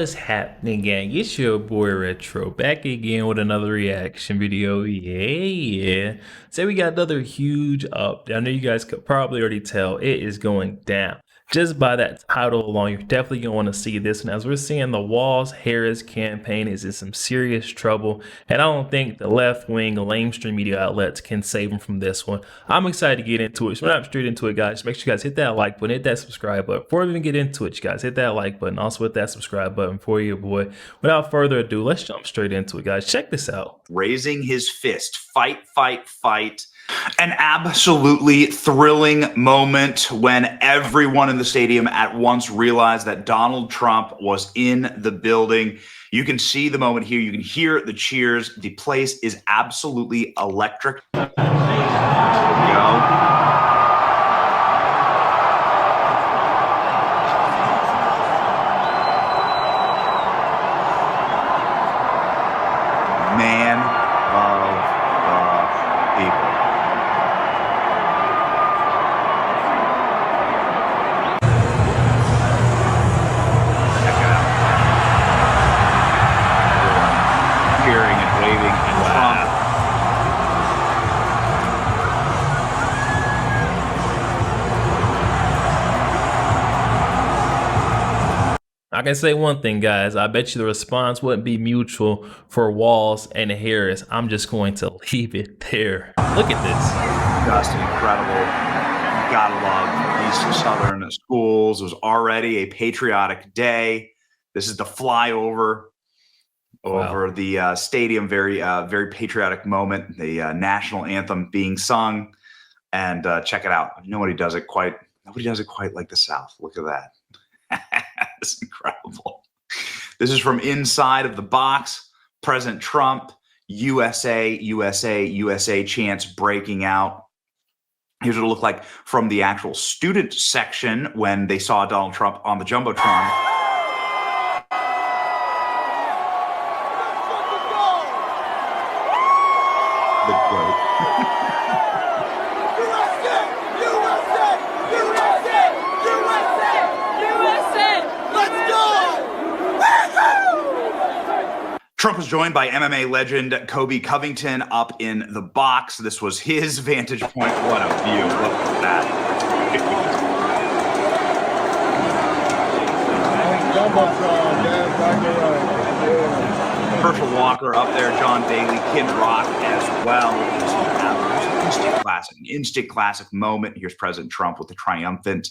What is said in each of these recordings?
What's happening, gang? It's your boy Retro back again with another reaction video. Yeah. So we got another huge update. I know you guys could probably already tell it is going down. Just by that title alone, you're definitely going to want to see this one. As we're seeing, the Walz-Harris campaign is in some serious trouble, and I don't think the left-wing mainstream media outlets can save them from this one. I'm excited to get into it. So we're not straight into it, guys. Make sure you guys hit that like button, hit that subscribe button. Before we even get into it, you guys hit that like button, also hit that subscribe button for you, boy. Without further ado, let's jump straight into it, guys. Check this out. Raising his fist, fight, fight, fight. An absolutely thrilling moment when everyone in the stadium at once realized that Donald Trump was in the building. You can see the moment here. You can hear the cheers. The place is absolutely electric. There we go. Man of the people. Cheering and waving and Trump. I can say one thing, guys. I bet you the response wouldn't be mutual for Walz and Harris. I'm just going to leave it there. Look at this. Just incredible. You gotta love these Southern schools. It was already a patriotic day. This is the flyover over the stadium. Very patriotic moment. The national anthem being sung, and check it out. Nobody does it quite like the South. Look at that. It's incredible. This is from inside of the box. President Trump, USA, USA, USA chants breaking out. Here's what it looked like from the actual student section when they saw Donald Trump on the Jumbotron. The goat. Trump was joined by MMA legend Kobe Covington up in the box. This was his vantage point. What a view. Look at that. Herschel Walker up there, John Daly, Kid Rock as well. An instant classic moment. Here's President Trump with the triumphant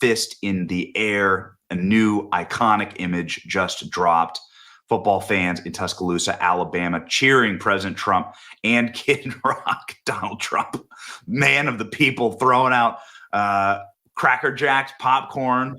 fist in the air. A new iconic image just dropped. Football fans in Tuscaloosa, Alabama, cheering President Trump and Kid Rock, Donald Trump, man of the people, throwing out Cracker Jacks, popcorn.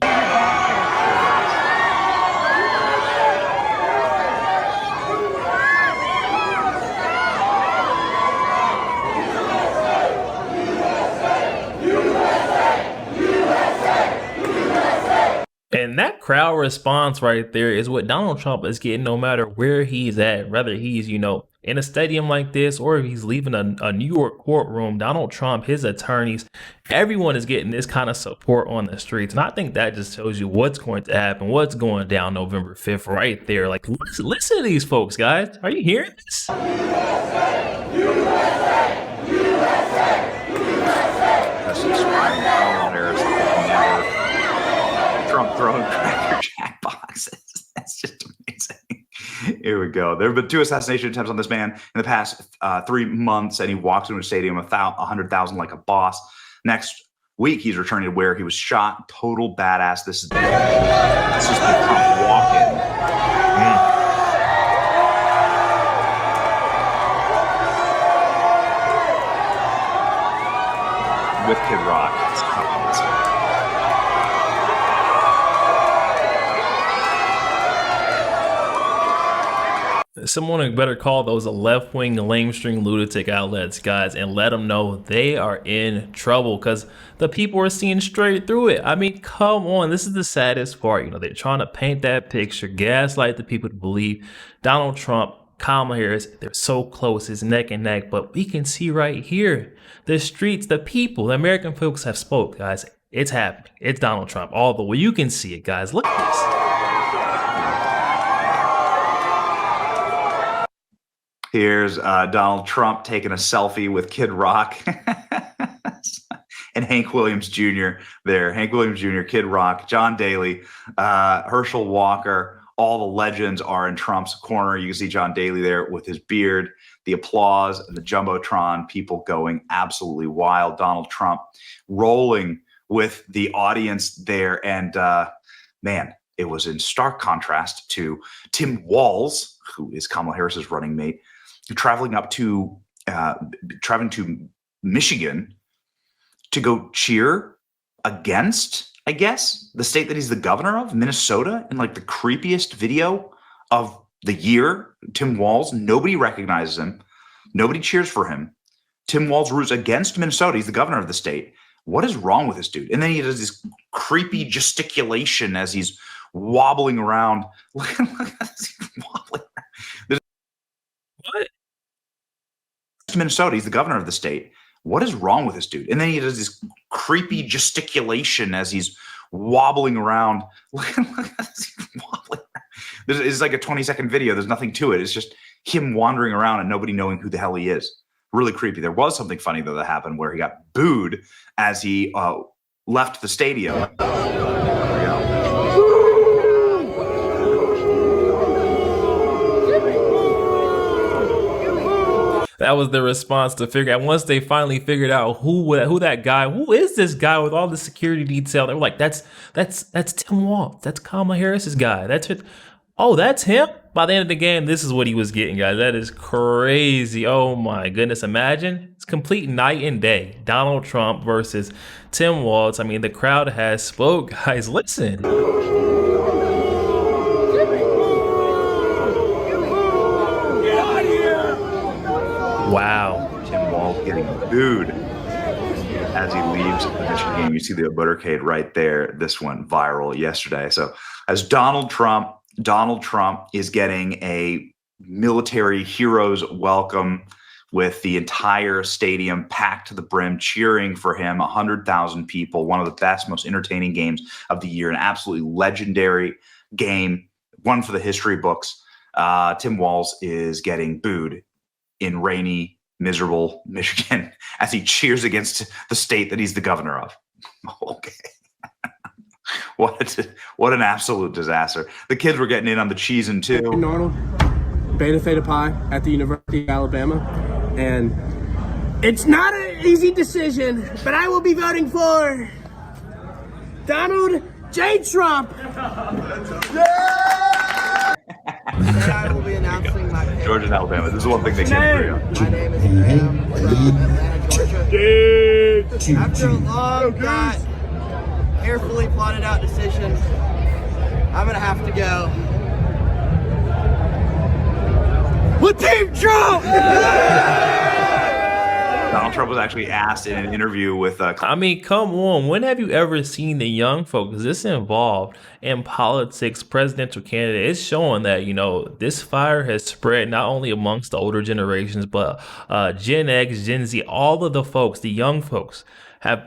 And that crowd response right there is what Donald Trump is getting no matter where he's at, whether he's, in a stadium like this or if he's leaving a New York courtroom. Donald Trump, his attorneys, everyone is getting this kind of support on the streets. And I think that just tells you what's going to happen, what's going down November 5th right there. Like, listen to these folks, guys. Are you hearing this? USA, USA, USA, USA. That's inspiring. Harris never. Trump throwing Cracker Jack boxes. That's just amazing. Here we go. There have been 2 assassination attempts on this man in the past 3 months, and he walks into a stadium 100,000 like a boss. Next week, he's returning to where he was shot. Total badass. This is the Trump walk-in. With Kid Rock. Someone better call those left-wing lamestream lunatic outlets, guys, and let them know they are in trouble because the people are seeing straight through it. I mean, come on. This is the saddest part. They're trying to paint that picture, gaslight the people to believe Donald Trump, Kamala Harris, they're so close, it's neck and neck. But we can see right here, the streets, the people, the American folks have spoke, guys. It's happening. It's Donald Trump all the way. You can see it, guys. Look at this. Here's Donald Trump taking a selfie with Kid Rock and Hank Williams Jr. there. Hank Williams Jr., Kid Rock, John Daly, Herschel Walker. All the legends are in Trump's corner. You can see John Daly there with his beard, the applause, and the Jumbotron, people going absolutely wild. Donald Trump rolling with the audience there. And man, it was in stark contrast to Tim Walz, who is Kamala Harris's running mate, traveling to Michigan to go cheer against, I guess, the state that he's the governor of, Minnesota, in like the creepiest video of the year. Tim Walz, nobody recognizes him. Nobody cheers for him. Tim Walz roots against Minnesota. He's the governor of the state. What is wrong with this dude? And then he does this creepy gesticulation as he's wobbling around. Look at this, he's wobbling around. What? Minnesota, he's the governor of the state. What is wrong with this dude? And then he does this creepy gesticulation as he's wobbling around. Look at this, he's wobbling around. It's like a 20-second video. There's nothing to it. It's just him wandering around and nobody knowing who the hell he is. Really creepy. There was something funny, though, that happened where he got booed as he left the stadium. There we go. That was the response to figure out. Once they finally figured out who that guy, who is this guy with all the security detail, they were like, that's Tim Walz. That's Kamala Harris's guy. That's it. Oh, that's him. By the end of the game, this is what he was getting, guys. That is crazy. Oh my goodness. Imagine it's complete night and day. Donald Trump versus Tim Walz. I mean, the crowd has spoke, guys. Listen. Wow. Tim Walz getting booed as he leaves the Michigan game. You see the motorcade right there. This went viral yesterday. So as Donald Trump is getting a military hero's welcome with the entire stadium packed to the brim, cheering for him, 100,000 people, one of the best, most entertaining games of the year, an absolutely legendary game, one for the history books. Tim Walz is getting booed in rainy, miserable Michigan as he cheers against the state that he's the governor of. Okay. What an absolute disaster. The kids were getting in on the cheesing too. Arnold, Beta Theta Pi at the University of Alabama. And it's not an easy decision, but I will be voting for Donald J. Trump. Today I will be announcing my pick. Georgia and Alabama. This is one thing they can't agree on. My name is Graham from Atlanta, Georgia. After a long, carefully plotted out decision, I'm gonna have to go with Team Trump! Donald Trump was actually asked in an interview with I mean, come on. When have you ever seen the young folks this involved in politics, presidential candidate? It's showing that, you know, this fire has spread not only amongst the older generations, but Gen X, Gen Z, all of the folks, the young folks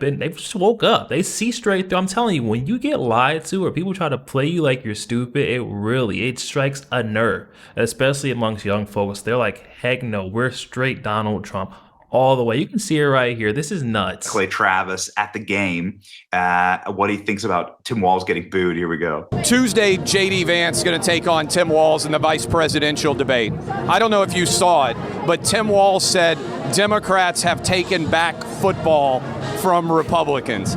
they've just woke up. They see straight through. I'm telling you, when you get lied to or people try to play you like you're stupid, it strikes a nerve, especially amongst young folks. They're like, heck no, we're straight Donald Trump all the way. You can see it right here. This is nuts. Clay Travis at the game, what he thinks about Tim Walz getting booed. Here we go. Tuesday, J.D. Vance is going to take on Tim Walz in the vice presidential debate. I don't know if you saw it, but Tim Walz said Democrats have taken back football from Republicans.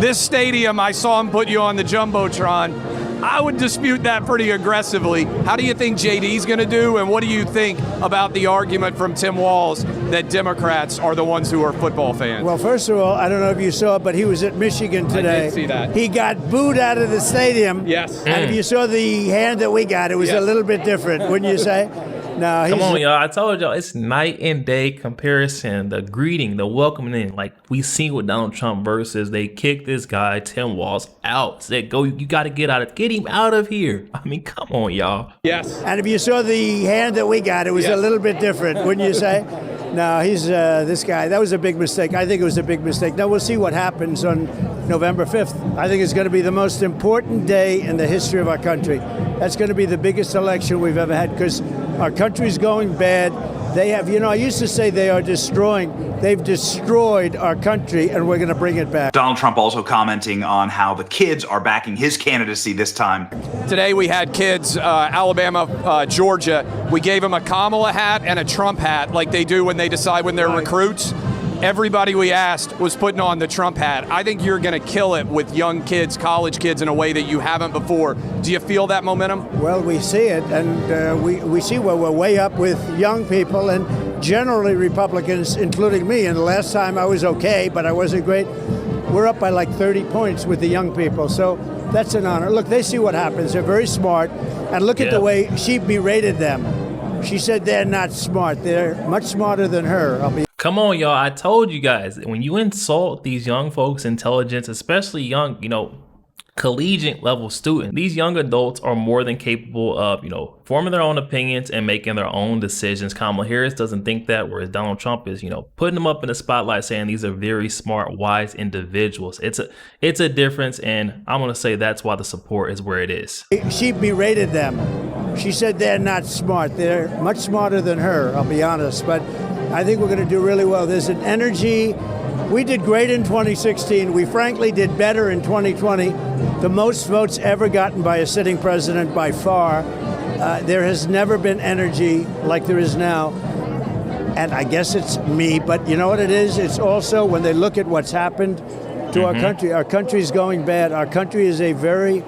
This stadium, I saw him put you on the Jumbotron. I would dispute that pretty aggressively. How do you think JD's going to do, and what do you think about the argument from Tim Walz that Democrats are the ones who are football fans? Well, first of all, I don't know if you saw it, but he was at Michigan today. I did see that. He got booed out of the stadium. Yes. And if you saw the hand that we got, it was a little bit different, wouldn't you say? No, come on, y'all. I told y'all it's night and day comparison. The greeting, the welcoming in, like we seen with Donald Trump versus they kicked this guy Tim Walz out. Said, "Go, you got to get him out of here." I mean, come on, y'all. Yes. And if you saw the hand that we got, it was a little bit different, wouldn't you say? No, he's this guy. That was a big mistake. I think it was a big mistake. Now we'll see what happens on November 5th. I think it's going to be the most important day in the history of our country. That's going to be the biggest election we've ever had because our country's going bad. They have, you know, I used to say they are destroying. They've destroyed our country, and we're going to bring it back. Donald Trump also commenting on how the kids are backing his candidacy this time. Today we had kids, Alabama, Georgia. We gave them a Kamala hat and a Trump hat like they do when they decide when they're recruits. Everybody we asked was putting on the Trump hat. I think you're going to kill it with young kids, college kids, in a way that you haven't before. Do you feel that momentum? Well, we see it, and we see where we're way up with young people and generally Republicans, including me. And the last time I was okay, but I wasn't great. We're up by like 30 points with the young people. So that's an honor. Look, they see what happens. They're very smart. And look at the way she berated them. She said they're not smart. They're much smarter than her. Come on, y'all. I told you guys, when you insult these young folks' intelligence, especially young, collegiate level students, these young adults are more than capable of, forming their own opinions and making their own decisions. Kamala Harris doesn't think that, whereas Donald Trump is, putting them up in the spotlight, saying these are very smart, wise individuals. It's a difference, and I'm going to say that's why the support is where it is. She berated them. She said they're not smart. They're much smarter than her, I'll be honest. But I think we're going to do really well. There's an energy. We did great in 2016. We frankly did better in 2020. The most votes ever gotten by a sitting president by far. There has never been energy like there is now. And I guess it's me, but you know what it is? It's also when they look at what's happened to our country. Our country's going bad. Our country is a very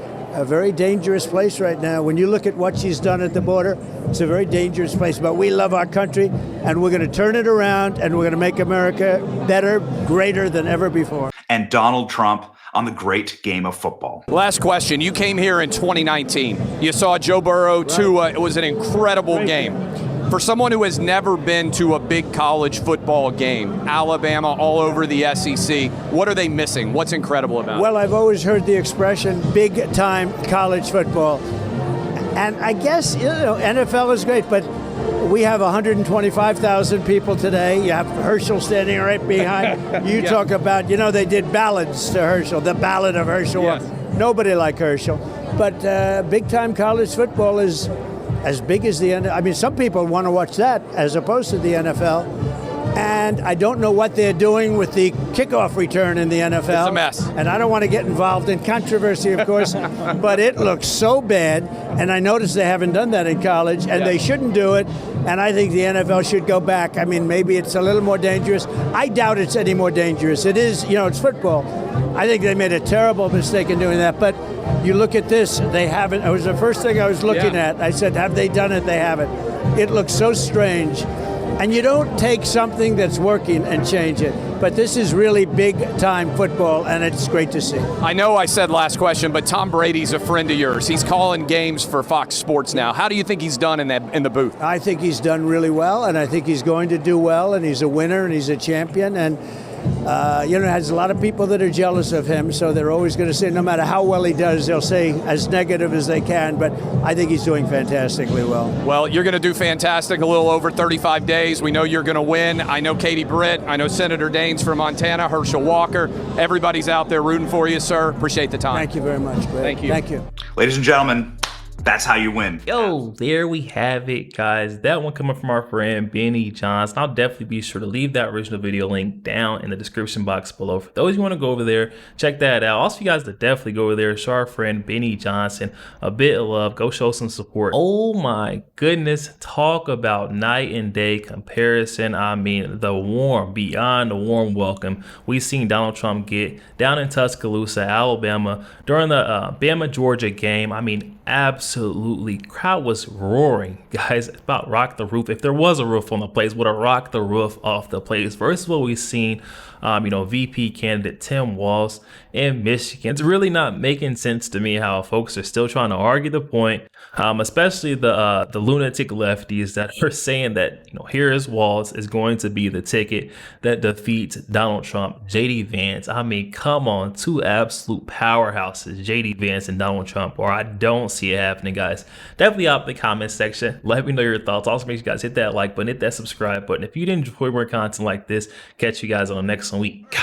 dangerous place right now. When you look at what she's done at the border, it's a very dangerous place. But we love our country, and we're going to turn it around, and we're going to make America better, greater than ever before. And Donald Trump on the great game of football. Last question. You came here in 2019. You saw Joe Burrow, Tua. It was an incredible game. For someone who has never been to a big college football game, Alabama, all over the SEC, what are they missing? What's incredible about it? Well, I've always heard the expression big-time college football. And I guess, NFL is great, but we have 125,000 people today. You have Herschel standing right behind. You talk about, they did ballads to Herschel, the Ballad of Herschel. Yes. Nobody like Herschel. But big-time college football is as big as the NFL. I mean, some people want to watch that as opposed to the NFL. And I don't know what they're doing with the kickoff return in the NFL. It's a mess. And I don't want to get involved in controversy, of course, but it looks so bad. And I noticed they haven't done that in college, and they shouldn't do it. And I think the NFL should go back. I mean, maybe it's a little more dangerous. I doubt it's any more dangerous. It is, it's football. I think they made a terrible mistake in doing that. But you look at this, they haven't. It was the first thing I was looking at. I said, have they done it? They haven't. It looks so strange. And you don't take something that's working and change it. But this is really big-time football, and it's great to see. I know I said last question, but Tom Brady's a friend of yours. He's calling games for Fox Sports now. How do you think he's done in the booth? I think he's done really well, and I think he's going to do well, and he's a winner, and he's a champion. And has a lot of people that are jealous of him, so they're always going to say, no matter how well he does, they'll say as negative as they can, but I think he's doing fantastically well. Well, you're going to do fantastic, a little over 35 days. We know you're going to win. I know Katie Britt. I know Senator Daines from Montana, Herschel Walker. Everybody's out there rooting for you, sir. Appreciate the time. Thank you very much, Greg. Thank you. Thank you. Ladies and gentlemen, that's how you win. Yo, there we have it, guys. That one coming from our friend Benny Johnson. I'll definitely be sure to leave that original video link down in the description box below. For those who want to go over there, check that out. Also, you guys to definitely go over there, show our friend Benny Johnson a bit of love. Go show some support. Oh my goodness, talk about night and day comparison. I mean, beyond the warm welcome we've seen Donald Trump get down in Tuscaloosa, Alabama during the Bama-Georgia game. I mean, absolutely, crowd was roaring, guys. It's about rock the roof. If there was a roof on the place, would have rocked the roof off the place versus what we've seen VP candidate Tim Walz in Michigan. It's really not making sense to me how folks are still trying to argue the point, especially the lunatic lefties that are saying that here is Walz is going to be the ticket that defeats Donald Trump. JD Vance, I mean, come on, two absolute powerhouses, JD Vance and Donald Trump, or I don't see it happening, guys. Definitely out in the comment section. Let me know your thoughts. Also, make sure you guys hit that like button, hit that subscribe button. If you did enjoy more content like this, catch you guys on the next week.